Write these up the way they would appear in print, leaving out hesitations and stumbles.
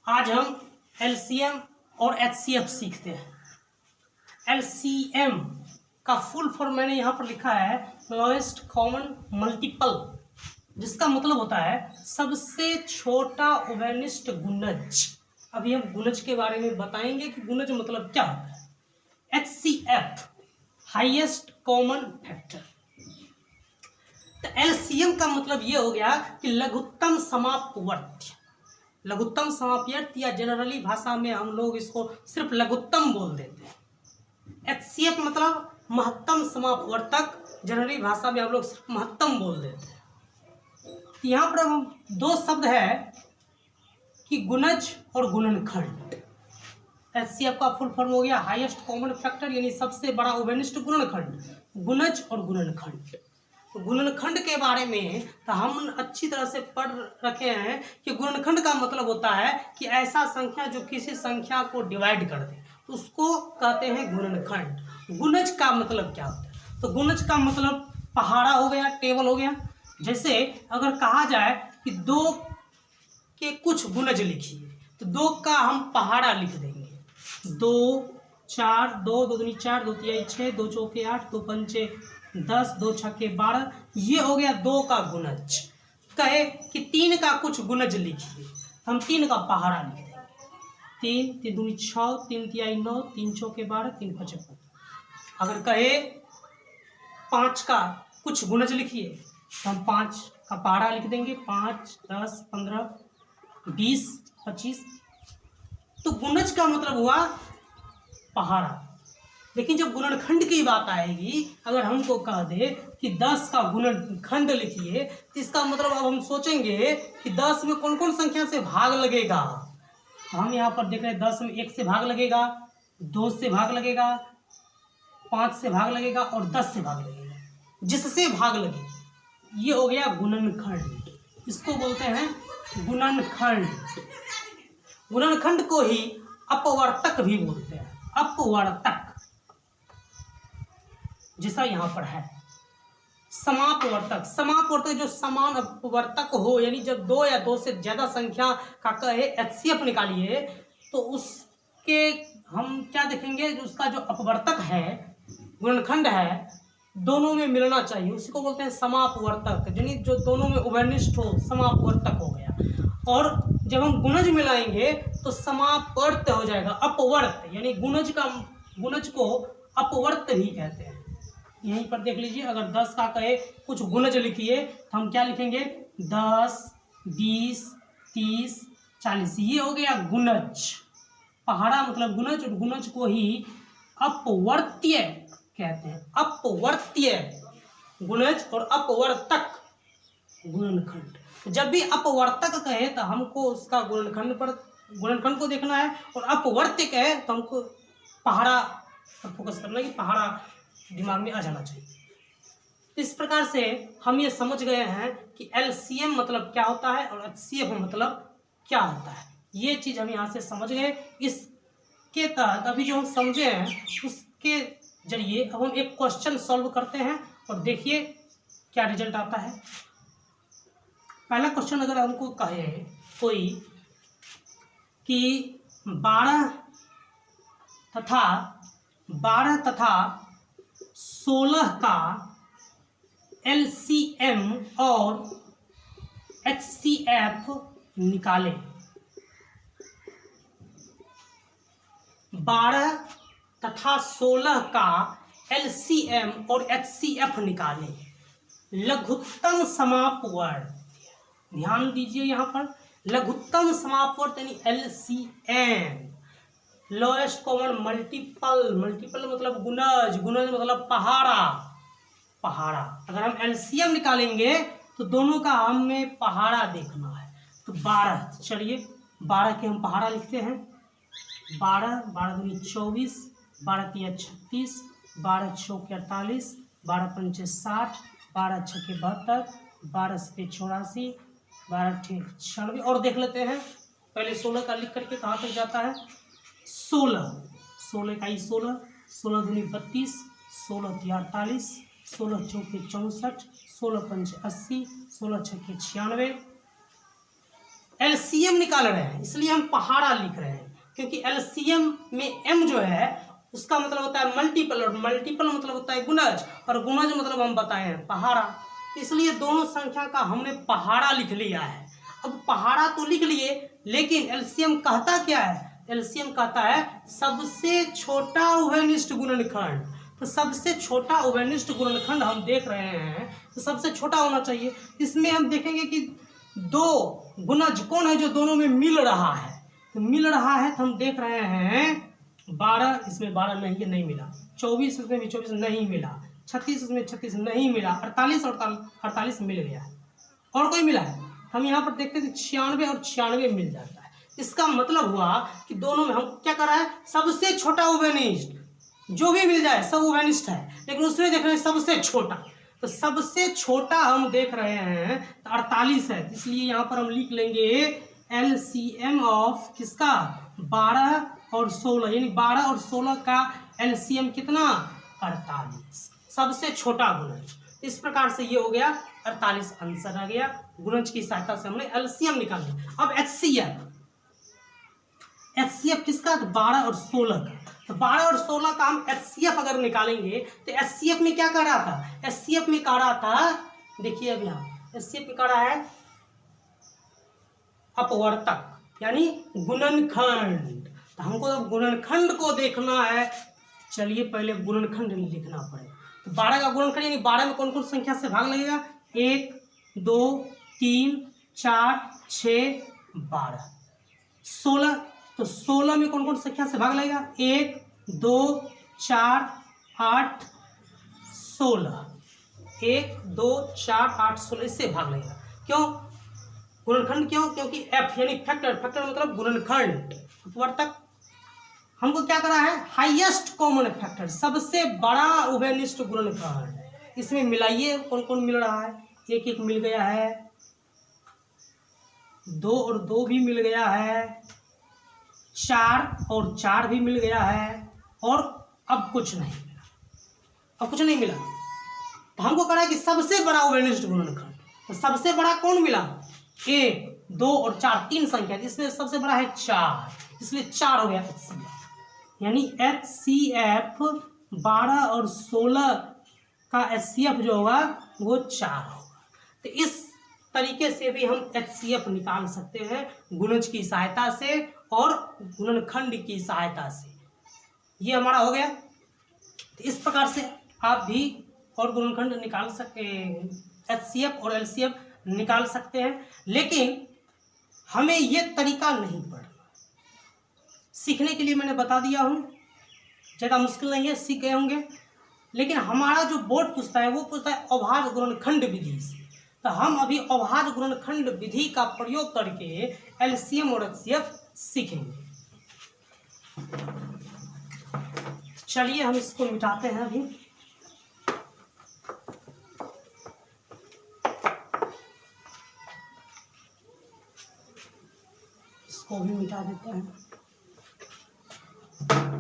आज हम एलसीएम और एचसीएफ सीखते हैं। एलसीएम का फुल फॉर्म मैंने यहाँ पर लिखा है लोएस्ट कॉमन मल्टीपल, जिसका मतलब होता है सबसे छोटा उभयनिष्ठ गुणज। अभी हम गुणज के बारे में बताएंगे कि गुणज मतलब क्या होता है। HCF highest common factor. तो एलसीएम का मतलब ये हो गया कि लघुत्तम समापवर्त्य। लघुत्तम समापवर्त्य या जनरली भाषा में हम लोग इसको सिर्फ लघुत्तम बोल देते हैं। एचसीएफ मतलब महत्तम समापवर्तक, जनरली भाषा में हम लोग सिर्फ महत्तम बोल देते हैं। यहाँ पर दो शब्द है कि गुणज और गुणनखंड। एचसीएफ का फुल फॉर्म हो गया हाईएस्ट कॉमन फैक्टर, यानी सबसे बड़ा उभयनिष्ठ गुणनखंड, गुणज और गुणनखंड। तो गुणनखंड के बारे में तो हम अच्छी तरह से पढ़ रखे हैं कि गुणनखंड का मतलब होता है कि ऐसा संख्या जो किसी संख्या को डिवाइड कर दे, तो उसको कहते हैं गुणनखंड। गुणज का मतलब क्या होता है? तो गुणज का मतलब पहाड़ा हो गया, टेबल हो गया। जैसे अगर कहा जाए कि 2 के कुछ गुणज लिखिए, तो 2 का हम पहाड़ा लिख देंगे। 2 4, 2 2 दूनी 4, 2 तिहाई 6, 2 चौके 8, 2 पंचे 10, 2 छक्के 12, ये हो गया 2 का गुणज। कहे कि 3 का कुछ गुणज लिखिए, हम 3 का पहाड़ा लिख देंगे। 3 3 दूनी 6, 3 तिहाई 9, 3 चौके 12, 3 पंचे 15। अगर कहे 5 का कुछ गुणज लिखिए, तो हम 5 का पहाड़ा लिख देंगे। 5 10 15 20 25। तो गुणज का मतलब हुआ पहाड़ा। लेकिन जब गुणनखंड की बात आएगी, अगर हमको कह दे कि 10 का गुणनखंड लिखिए, तो इसका मतलब अब हम सोचेंगे कि 10 में कौन कौन संख्या से भाग लगेगा। तो हम यहाँ पर देख रहे हैं 10 में 1 से भाग लगेगा, 2 से भाग लगेगा, 5 से भाग लगेगा और 10 से भाग लगेगा। जिससे भाग लगे ये हो गया गुणनखंड। इसको बोलते हैं गुणनखंड। गुणनखंड को ही अपवर्तक भी बोलते हैं। अपवर्तक जैसा यहाँ पर है। समापवर्तक, समापवर्तक जो समान अपवर्तक हो, यानी जब 2 या 2 से ज्यादा संख्या का कहे एचसीएफ निकालिए, तो उसके हम क्या देखेंगे, जो उसका जो अपवर्तक है, गुणनखंड है, दोनों में मिलना चाहिए, उसी को बोलते हैं समापवर्तक। यानी जो दोनों में उभयनिष्ठ हो, समापवर्तक हो गया। और जब हम गुणज मिलाएंगे तो समापवर्त हो जाएगा, अपवर्त। यानी गुणज को अपवर्त ही कहते हैं। यहीं पर देख लीजिए, अगर 10 का कहे कुछ गुणज लिखिए, तो हम क्या लिखेंगे? 10 20 30 40, ये हो गया गुणज। पहाड़ा मतलब गुणज, और गुणज को ही अपवर्त्य कहते हैं। अपवर्त्य गुणज और अपवर्तक गुणनखंड। जब भी अपवर्तक कहे तो हमको उसका गुणनखंड को देखना है, और अपवर्त्य कहे तो हमको पहाड़ा पर फोकस करना है कि पहाड़ा दिमाग में आ जाना चाहिए। इस प्रकार से हम ये समझ गए हैं कि एलसीएम मतलब क्या होता है और एचसीएफ मतलब क्या होता है। ये चीज़ हम यहाँ से समझ गए। इसके तहत अभी जो हम समझे हैं उसके जरिए अब हम एक क्वेश्चन सॉल्व करते हैं और देखिए क्या रिजल्ट आता है। पहला क्वेश्चन अगर हमको कहे कोई कि 12 तथा 16 का एलसीएम और एचसीएफ निकालें। 12 तथा 16 का एलसीएम और एचसीएफ निकालें। लघुत्तम समापवर्त, ध्यान दीजिए यहाँ पर, लघुत्तम समापवर्त यानी LCM, lowest common multiple, multiple मतलब गुणज, गुणज मतलब पहाड़ा। अगर हम एलसीएम निकालेंगे तो दोनों का हमें पहाड़ा देखना है। तो 12, चलिए 12 के हम पहाड़ा लिखते हैं। 12 12 दूनी 24, 12 तिया 36, 12 चौके 48, 12 पंचे 60, 12 छक्के 72, 12 सत्ते 84, 12 ठीक 96। और देख लेते हैं, पहले 16 का लिख करके कहाँ तक जाता है। 16 का ही 16 दूनी 32, 16 तिया 48, 16 चौके 64, 16 पंचे 80, 16 छक्के 96, एलसीएम निकाल रहे हैं, इसलिए हम पहाड़ा लिख रहे हैं, क्योंकि एलसीएम में एम जो है उसका मतलब होता है मल्टीपल, और मल्टीपल मतलब होता है गुणज, और गुणज मतलब हम बताए हैं पहाड़ा, इसलिए दोनों संख्या का हमने पहाड़ा लिख लिया है। अब पहाड़ा तो लिख लिए, लेकिन एलसीएम कहता क्या है? एलसीएम कहता है सबसे छोटा उभयनिष्ठ गुणनखंड। तो सबसे छोटा उभयनिष्ठ गुणनखंड हम देख रहे हैं, तो सबसे छोटा होना चाहिए। इसमें हम देखेंगे कि दो गुणज कौन है जो दोनों में मिल रहा है, तो मिल रहा है तो हम देख रहे हैं 12, इसमें 12 नहीं, नहीं मिला, 24 इसमें भी 24 नहीं मिला, 36 इसमें 36 नहीं मिला, 48 और 48 मिल गया है, और कोई मिला है? हम यहाँ पर देखते थे 96 और 96 मिल जाता है। इसका मतलब हुआ कि दोनों में हम क्या कर रहा है, सबसे छोटा उभयनिष्ठ, जो भी मिल जाए सब उभयनिष्ठ है, लेकिन उसमें देख रहे हैं सबसे छोटा, तो सबसे छोटा हम देख रहे हैं तो 48 है, इसलिए यहाँ पर हम लिख लेंगे एलसीएम ऑफ किसका, 12 और 16, यानी 12 और 16 का एलसीएम कितना, 48, सबसे छोटा गुणज। इस प्रकार से ये हो गया 48 आंसर आ गया, गुणज की सहायता से हमने एलसीएम निकाल लिया। अब एचसीएफ, एचसीएफ किसका, 12 और 16 का, तो 12 और 16 का हम एचसीएफ अगर निकालेंगे तो एचसीएफ में क्या कर रहा था, एचसीएफ में कर रहा था, देखिए अब यहाँ एचसीएफ में कर रहा है अपवर्तक, यानी गुणनखंड। तो हमको अब गुणनखंड को देखना है, चलिए पहले गुणनखंड लिखना पड़ेगा। तो 12 का गुणनखंड यानी 12 में कौन कौन संख्या से भाग लगेगा, 1 2 3 4 6 12, 16, तो 16 में कौन कौन संख्या से भाग लगेगा, 1 2 4 8 16, 1 2 4 8 16, इससे भाग लगेगा। क्यों गुणनखंड, क्यों, क्योंकि एफ यानी फैक्टर, फैक्टर मतलब गुणनखंड, अपवर्तक। हमको क्या करा है, हाईएस्ट कॉमन फैक्टर, सबसे बड़ा उभयनिष्ठ गुणनखंड, इसमें मिलाइए कौन कौन मिल रहा है, 1 1 मिल गया है, 2 और 2 भी मिल गया है, 4 और 4 भी मिल गया है, और अब कुछ नहीं मिला, अब कुछ नहीं मिला। तो हमको करा है कि सबसे बड़ा उभयनिष्ठ गुणनखंड, तो सबसे बड़ा कौन मिला, 1 2 और 4, 3 संख्या, इसमें सबसे बड़ा है 4, इसलिए 4 हो गया एचसीएफ, यानी एचसीएफ 12 और 16 का एचसीएफ जो होगा वो 4 होगा। तो इस तरीके से भी हम एचसीएफ निकाल सकते हैं, गुणज की सहायता से और गुणनखंड की सहायता से। ये हमारा हो गया। तो इस प्रकार से आप भी और गुणनखंड निकाल सकते हैं, एचसीएफ और एलसीएफ निकाल सकते हैं, लेकिन हमें ये तरीका नहीं पड़ना। सीखने के लिए मैंने बता दिया हूँ, ज़्यादा मुश्किल नहीं है, सीख गए होंगे। लेकिन हमारा जो बोर्ड पूछता है वो पूछता है अभाज्य गुणनखंड विधि से, तो हम अभी अभाज्य गुणनखंड विधि का प्रयोग करके एलसीएम और एचसीएफ सीखेंगे। चलिए हम इसको मिटाते हैं अभी। इसको भी मिटा देते हैं।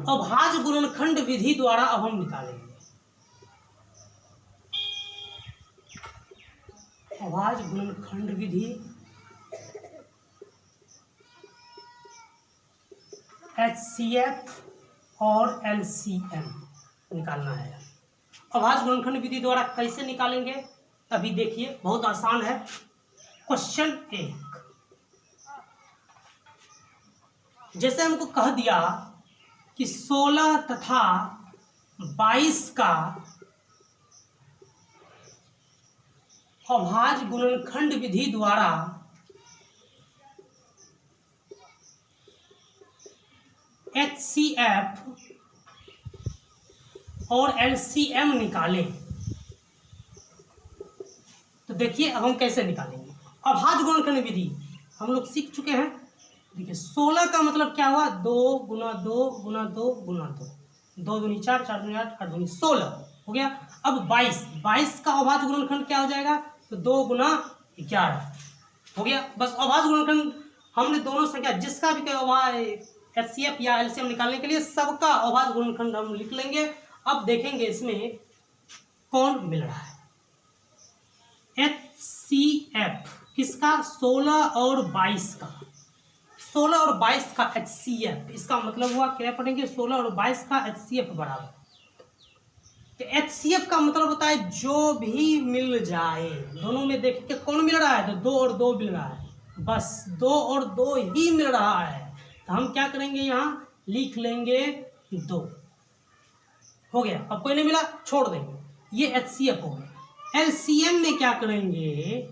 अभाज्य गुणनखंड विधि द्वारा अब हम निकालेंगे। अभाज्य गुणनखंड विधि एचसीएफ और एलसीएम निकालना है। अभाज्य गुणनखंड विधि द्वारा कैसे निकालेंगे अभी देखिए, बहुत आसान है। क्वेश्चन 1, जैसे हमको कह दिया कि 16 तथा 22 का अभाज्य गुणनखंड विधि द्वारा एचसीएफ और एलसीएम निकालें, तो देखिए अब हम कैसे निकालेंगे। अभाज्य गुणनखंड विधि हम लोग सीख चुके हैं। देखिए 16 का मतलब क्या हुआ, 2 गुना 2 गुना 2 गुना 2, 2 दूनी 4, 4 दूनी 8, 8 दूनी 16 हो गया। अब 22 का अभाज्य गुणनखंड क्या हो जाएगा, तो 2 गुना 11 हो गया। बस अभाज्य गुणनखंड हमने दोनों संख्या जिसका भी एचसीएफ या एलसीएम निकालने के लिए सबका अभाज्य गुणनखंड हम लिख लेंगे। अब देखेंगे इसमें कौन मिल रहा है। एचसीएफ किसका? 16 और 22 का। 16 और 22 का HCF, इसका मतलब हुआ क्या पढ़ेंगे? 16 और 22 का HCF बराबर। तो HCF का मतलब होता है जो भी मिल जाए, दोनों में देखिए कौन मिल रहा है? तो 2 और 2 मिल रहा है, बस 2 और 2 ही मिल रहा है। तो हम क्या करेंगे? यहाँ लिख लेंगे 2, हो गया। अब कोई नहीं मिला, छोड़ देंगे, ये HCF हो गया। LCM में क्या करेंगे?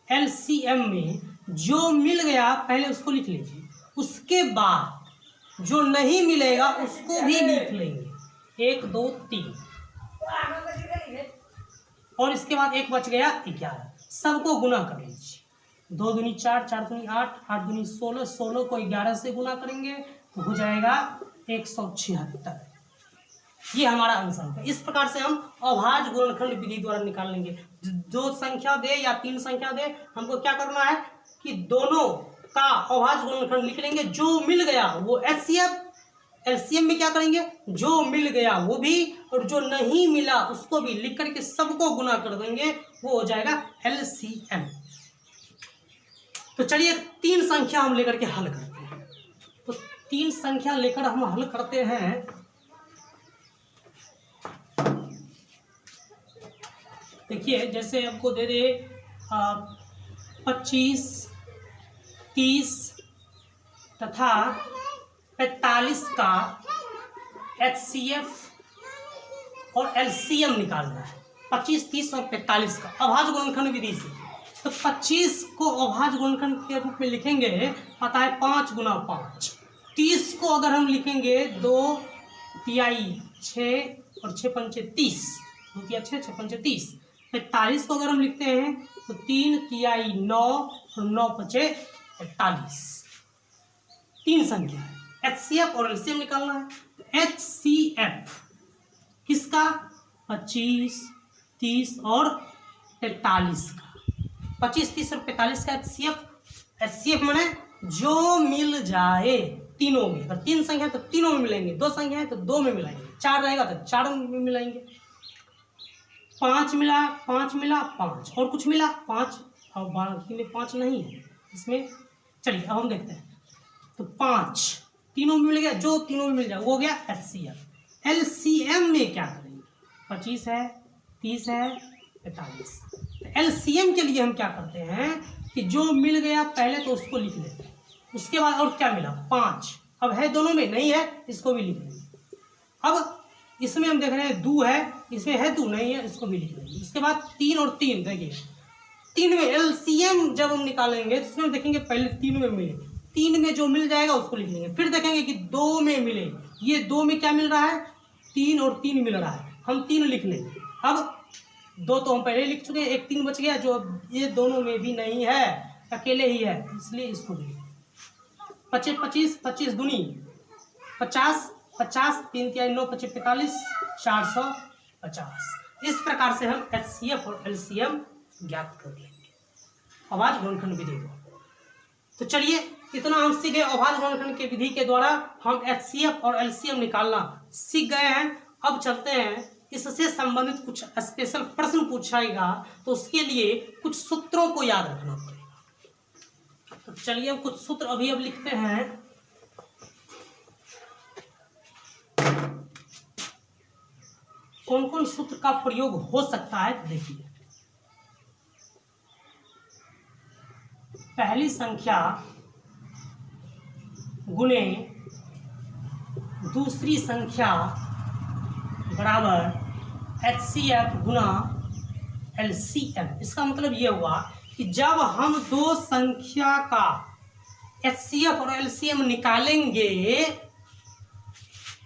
LCM में जो मिल गया पहले उसको लिख लीजिए, उसके बाद जो नहीं मिलेगा उसको भी लिख लेंगे, 1 2 3, और इसके बाद एक बच गया 11, सबको गुना कर लीजिए। 2 दूनी 4, 4 दूनी 8, 8 दूनी 16, 16 को 11 से गुना करेंगे तो हो जाएगा 176। ये हमारा आंसर है। इस प्रकार से हम अभाज्य गुणनखंड विधि द्वारा निकाल लेंगे। जो संख्या दे या 3 संख्या दे, हमको क्या करना है कि दोनों का अभाज्य गुणनखंड लिख लेंगे, जो मिल गया वो HCF। LCM में क्या करेंगे? जो मिल गया वो भी, और जो नहीं मिला उसको भी लिख करके सबको गुना कर देंगे, वो हो जाएगा LCM। तो चलिए 3 संख्या हम लेकर के हल करते हैं। तो 3 संख्या लेकर हम हल करते हैं। देखिए जैसे आपको दे दे 25, 30 तथा 45 का HCF और LCM निकालना है। 25, 30 और 45 का अभाज्य गुणनखंड विधि से। तो 25 को अभाज्य गुणनखंड के रूप में लिखेंगे, आता है 5 गुना 5। 30 को अगर हम लिखेंगे 2 तिहाई 6 और 6 पंचे 30, 2 तिहाई 6, 6 पंचे 30। 45 को अगर हम लिखते हैं तो 3 तिहाई 9 और 9 पंचे 45। 3 संख्या है, HCF और LCM निकालना है। HCF किसका? 25, 30 और 45 का। 25, 30 और 45 का HCF माने जो मिल जाए तीनों में। अगर 3 संख्या तो तीनों में मिलेंगे, 2 संख्या है तो 2 में मिलाएंगे, 4 रहेगा तो 4 में मिलाएंगे। 5 मिला, 5 मिला, 5 और कुछ मिला 5, और बाकी में 5 नहीं है इसमें। चलिए अब हम देखते हैं। तो 5 तीनों में मिल गया, जो तीनों में मिल जाए वो हो गया HCF। LCM में क्या करेंगे? 25 है, 30 है, 45। LCM के लिए हम क्या करते हैं कि जो मिल गया पहले तो उसको लिख लेते हैं, उसके बाद और क्या मिला? 5। अब है दोनों में, नहीं है इसको भी लिख लेंगे। अब इसमें हम देख रहे हैं 2 है, इसमें है 2 नहीं है, इसको भी लिख लेंगे। उसके बाद 3 और 3, देखिए 3 में LCM जब हम निकालेंगे तो उसमें देखेंगे पहले 3 में मिले, 3 में जो मिल जाएगा उसको लिख लेंगे। फिर देखेंगे कि 2 में मिले, ये 2 में क्या मिल रहा है? 3 और 3 मिल रहा है, हम 3 लिख लेंगे। अब 2 तो हम पहले लिख चुके हैं, एक 3 बच गया जो ये दोनों में भी नहीं है, अकेले ही है, इसलिए इसको भी 25, 25, 25 दूनी 50, 50, 3 तिहाई 9 25 45, 450। इस प्रकार से हम HCF और LCM ज्ञात कर लेंगे अभाज्य गुणनखंड विधि को। तो चलिए इतना हम सीख गए। अभाज्य गुणनखंड की विधि के द्वारा हम HCF और LCM निकालना सीख गए हैं। अब चलते हैं, इससे संबंधित कुछ स्पेशल प्रश्न पूछाएगा तो उसके लिए कुछ सूत्रों को याद रखना पड़ेगा। तो चलिए हम कुछ सूत्र अभी अब लिखते हैं। कौन कौन सूत्र का प्रयोग हो सकता है तो देखिए। पहली संख्या गुणे दूसरी संख्या बराबर HCF गुना LCM। इसका मतलब ये हुआ कि जब हम 2 संख्या का HCF और LCM निकालेंगे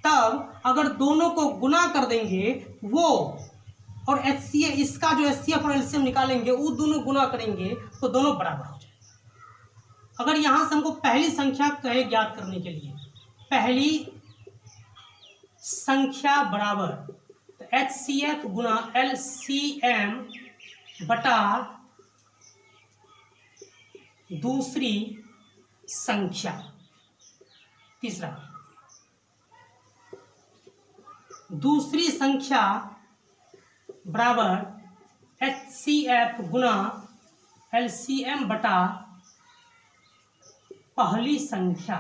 तब अगर दोनों को गुना कर देंगे वो, और HCF इसका जो HCF और LCM निकालेंगे वो दोनों गुना करेंगे तो दोनों बराबर हो जाएगा। अगर यहाँ से हमको पहली संख्या कहे ज्ञात करने के लिए, पहली संख्या बराबर तो HCF गुना LCM बटा दूसरी संख्या। तीसरा, दूसरी संख्या बराबर HCF गुना LCM बटा पहली संख्या।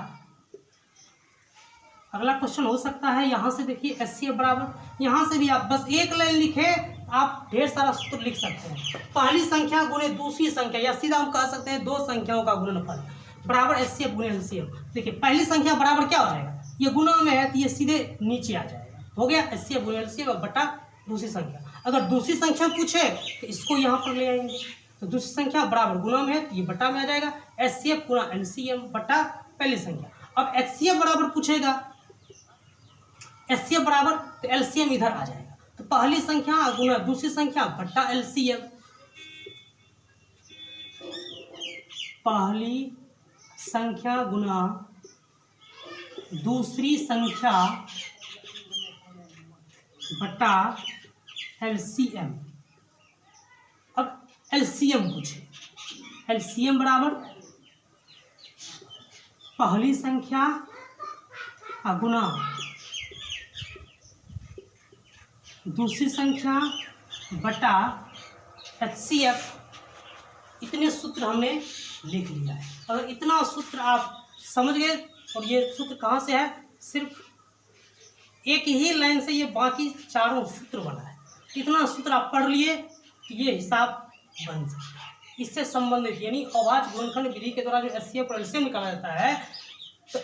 अगला क्वेश्चन हो सकता है यहाँ से, देखिए HCF बराबर, यहाँ से भी आप बस एक लाइन लिखे, आप ढेर सारा सूत्र लिख सकते हैं। पहली संख्या गुणे दूसरी संख्या, या सीधा हम कह सकते हैं दो संख्याओं का गुणनफल बराबर HCF गुणे LCM। देखिए पहली संख्या बराबर क्या हो जाएगा, ये गुणा में है तो ये सीधे नीचे आ जाएगा, हो गया HCF गुणे LCM बटा दूसरी संख्या। अगर दूसरी संख्या पूछे तो इसको यहाँ पर ले आएंगे, तो दूसरी संख्या बराबर गुणा में है तो ये बटा में आ जाएगा, HCF गुणा LCM बटा पहली संख्या। अब HCF बराबर पूछेगा, HCF बराबर तो LCM इधर आ जाएगा, तो पहली संख्या गुणा दूसरी संख्या बटा LCM। पहली संख्या गुणा दूसरी संख्या बटा LCM। अब LCM पूछे, LCM बराबर पहली संख्या गुणा दूसरी संख्या बटा HCF। इतने सूत्र हमने लिख लिया है। अगर इतना सूत्र आप समझ गए, और ये सूत्र कहाँ से है, सिर्फ एक ही लाइन से ये बाकी चारों सूत्र बना है। इतना सूत्र आप पढ़ लिए तो ये हिसाब बन सकता है। इससे संबंधित यानी अभाज्य गुणनखंड विधि के द्वारा जो HCF और LCM निकाला जाता है, तो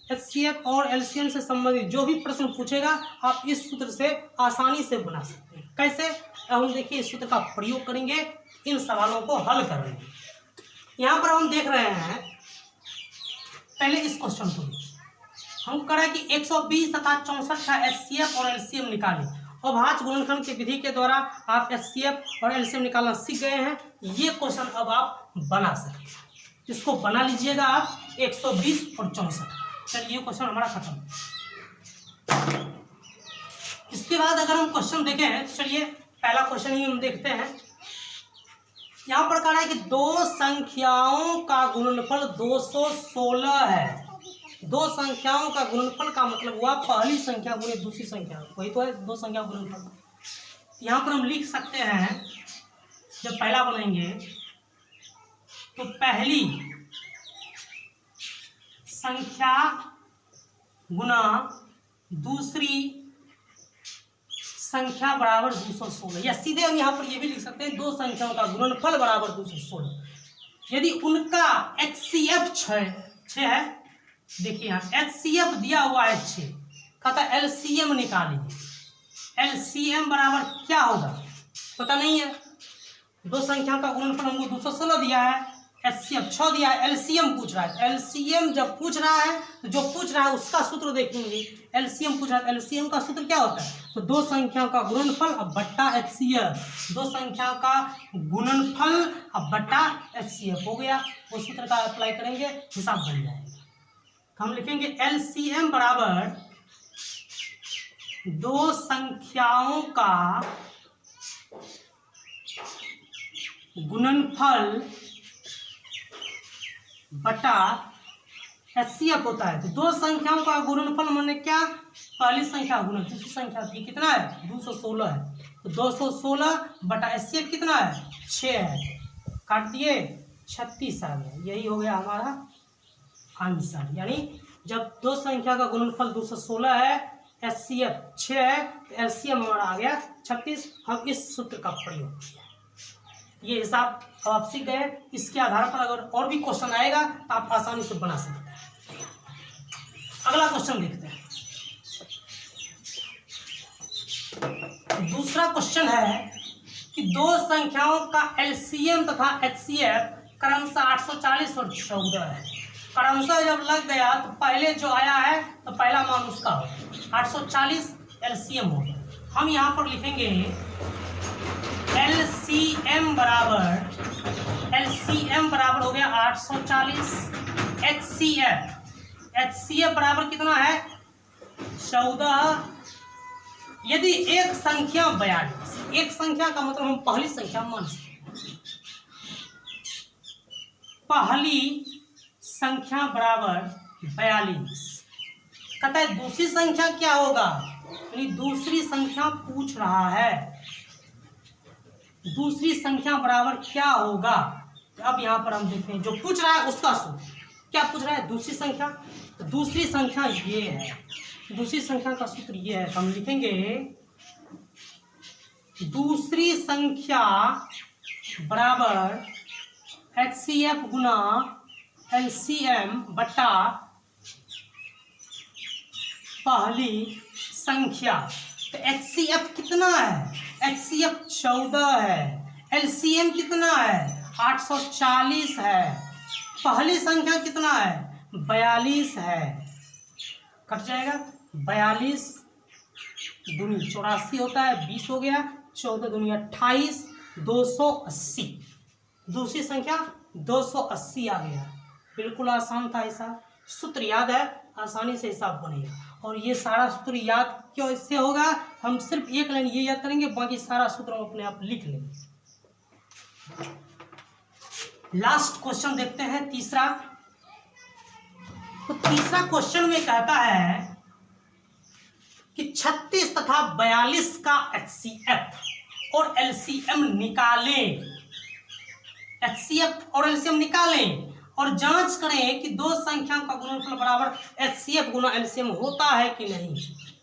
HCF और LCM से संबंधित जो भी प्रश्न पूछेगा आप इस सूत्र से आसानी से बना सकते हैं। कैसे, हम देखिए इस सूत्र का प्रयोग करेंगे, इन सवालों को हल करेंगे। यहाँ पर हम देख रहे हैं, पहले इस क्वेश्चन को हम करें कि 120 तथा 64 का HCF और LCM निकालें। अभाज्य गुणनखंड की विधि के द्वारा आप HCF और LCM निकालना सीख गए हैं। ये क्वेश्चन अब आप बना सकते हैं, इसको बना लीजिएगा आप 120 और 64। चलिए ये क्वेश्चन हमारा खत्म। इसके बाद अगर हम क्वेश्चन देखें, चलिए पहला क्वेश्चन ही हम देखते हैं। यहाँ पर कह रहा है कि दो संख्याओं का गुणनफल 216 है। दो संख्याओं का गुणनफल का मतलब हुआ पहली संख्या गुणे दूसरी संख्या, वही तो है दो संख्या गुणनफल। यहाँ पर हम लिख सकते हैं, जब पहला बनाएंगे तो पहली संख्या गुना दूसरी संख्या बराबर 216, या सीधे हम यहाँ पर ये भी लिख सकते हैं दो संख्याओं का गुणनफल बराबर 216। यदि उनका HCF 6 है, देखिए यहाँ HCF दिया हुआ है 6, कहता LCM निकालिए। LCM बराबर क्या होगा पता नहीं है, दो संख्याओं का गुणनफल हमको 216 दिया है, HCF 6 दिया है, LCM पूछ रहा है। LCM जब पूछ रहा है तो जो पूछ रहा है उसका सूत्र देखेंगे। LCM पूछ रहा है, LCM का सूत्र क्या होता है, तो दो संख्याओं का गुणनफल अब बट्टा HCF, दो संख्याओं का गुणनफल अब बट्टा HCF हो गया। वो सूत्र का अप्लाई करेंगे, हिसाब बन जाएगा। हम लिखेंगे LCM बराबर दो संख्याओं का गुणनफल बटा HCF होता है। तो दो संख्याओं का गुणनफल माने क्या, पहली संख्या गुना दूसरी संख्या, थी कितना है 216 है, तो 216 बटा HCF कितना है 6 है, काट दिए 36 आ गया। यही हो गया हमारा आंसर। यानी जब दो संख्या का गुणनफल 216 है, HCF 6 है, तो LCM हमारा आ गया 36। हम इस सूत्र का प्रयोग किया, ये हिसाब अब आप सीख गए। इसके आधार पर अगर और भी क्वेश्चन आएगा तो आप आसानी से बना सकते हैं। अगला क्वेश्चन देखते हैं। दूसरा क्वेश्चन है कि दो संख्याओं का LCM तथा HCF क्रमशः 840 और 14 है। क्रमशः जब लग गया तो पहले जो आया है तो पहला मान उसका हो, 840 LCM हो गया। हम यहाँ पर लिखेंगे LCM बराबर हो गया 840, HCF बराबर कितना है 14। यदि एक संख्या 42, एक संख्या का मतलब हम पहली संख्या मान सकते हैं, पहली संख्या बराबर 42। कहता है दूसरी संख्या क्या होगा, यानी दूसरी संख्या पूछ रहा है। दूसरी संख्या बराबर क्या होगा। तो अब यहाँ पर हम देखते हैं जो पूछ रहा है उसका सूत्र। क्या पूछ रहा है, दूसरी संख्या। तो दूसरी संख्या ये है, दूसरी संख्या का सूत्र ये है। हम लिखेंगे दूसरी संख्या बराबर HCF गुना LCM बटा पहली संख्या। तो HCF कितना है, HCF 14 है, LCM कितना है 840 है, पहली संख्या कितना है 42 है। कट जाएगा, 42 दूनी 84 होता है, 20 हो गया, 14 दूनी 28, 280। दूसरी संख्या 280 आ गया। बिल्कुल आसान था ऐसा, सूत्र याद है, आसानी से हिसाब बनेगा। और ये सारा सूत्र याद क्यों इससे होगा, हम सिर्फ एक लाइन ये याद करेंगे, बाकी सारा सूत्र हम अपने आप लिख लेंगे। लास्ट क्वेश्चन देखते हैं, तीसरा। तो तीसरा क्वेश्चन में कहता है कि 36 तथा 42 का HCF और LCM निकालें। HCF और LCM निकालें और जांच करें कि दो संख्याओं का गुणनफल बराबर HCF गुना LCM होता है कि नहीं।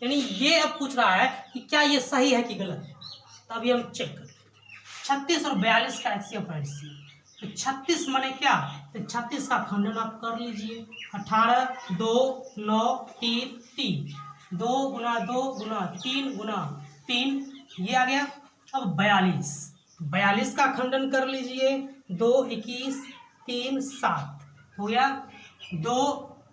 यानी ये अब पूछ रहा है कि क्या ये सही है कि गलत है। तो अभी हम चेक करें 36 और 42 का HCF और LCM। तो 36 माने क्या, तो 36 का खंडन आप कर लीजिए, 18 2 9 3 3, 2 गुना 2 गुना 3 गुना 3, ये आ गया। अब 42 का खंडन कर लीजिए, 2 21 3 7 हो गया, 2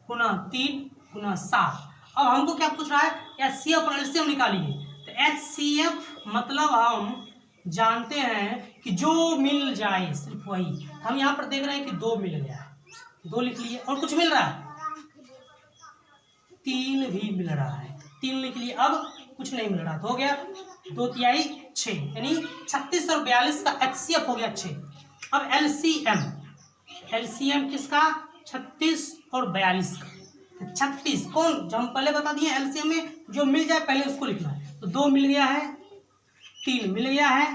गुना 3 गुना 7। अब हमको क्या पूछ रहा है, HCF और LCM निकालिए। तो HCF मतलब हम जानते हैं कि जो मिल जाए सिर्फ वही। हम यहाँ पर देख रहे हैं कि 2 मिल गया है, 2 लिख लिए। और कुछ मिल रहा है, 3 भी मिल रहा है, 3 लिख लिए। अब कुछ नहीं मिल रहा, तो हो गया 2 तिहाई 6, यानी 36 और 42 का HCF हो गया 6। अब LCM किसका, 36 और 42 का। 36 कौन, जो हम पहले बता दिए LCM में जो मिल जाए पहले उसको लिखना है। तो 2 मिल गया है, 3 मिल गया है,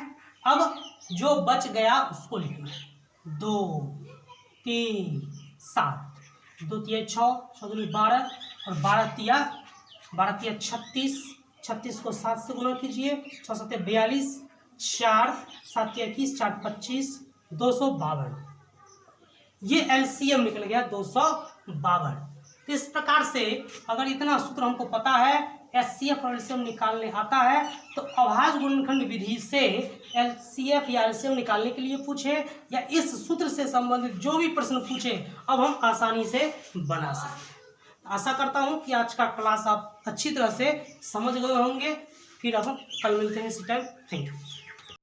अब जो बच गया उसको लिखना है। 2 3 7, 2 तिया 6, 6 दूनी 12 और 12 तिया 36, 36 को 7 से गुना कीजिए, 6 7 42, 4 7 21, 4 25, 252। ये LCM निकल गया 252। तो इस प्रकार से अगर इतना सूत्र हमको पता है, HCF और LCM निकालने आता है, तो अभाज्य गुणनखंड विधि से HCF या LCM निकालने के लिए पूछे या इस सूत्र से संबंधित जो भी प्रश्न पूछे अब हम आसानी से बना सकते। आशा करता हूं कि आज का क्लास आप अच्छी तरह से समझ गए होंगे। फिर अब हम कल मिलते हैं इसी टाइम। Thank you.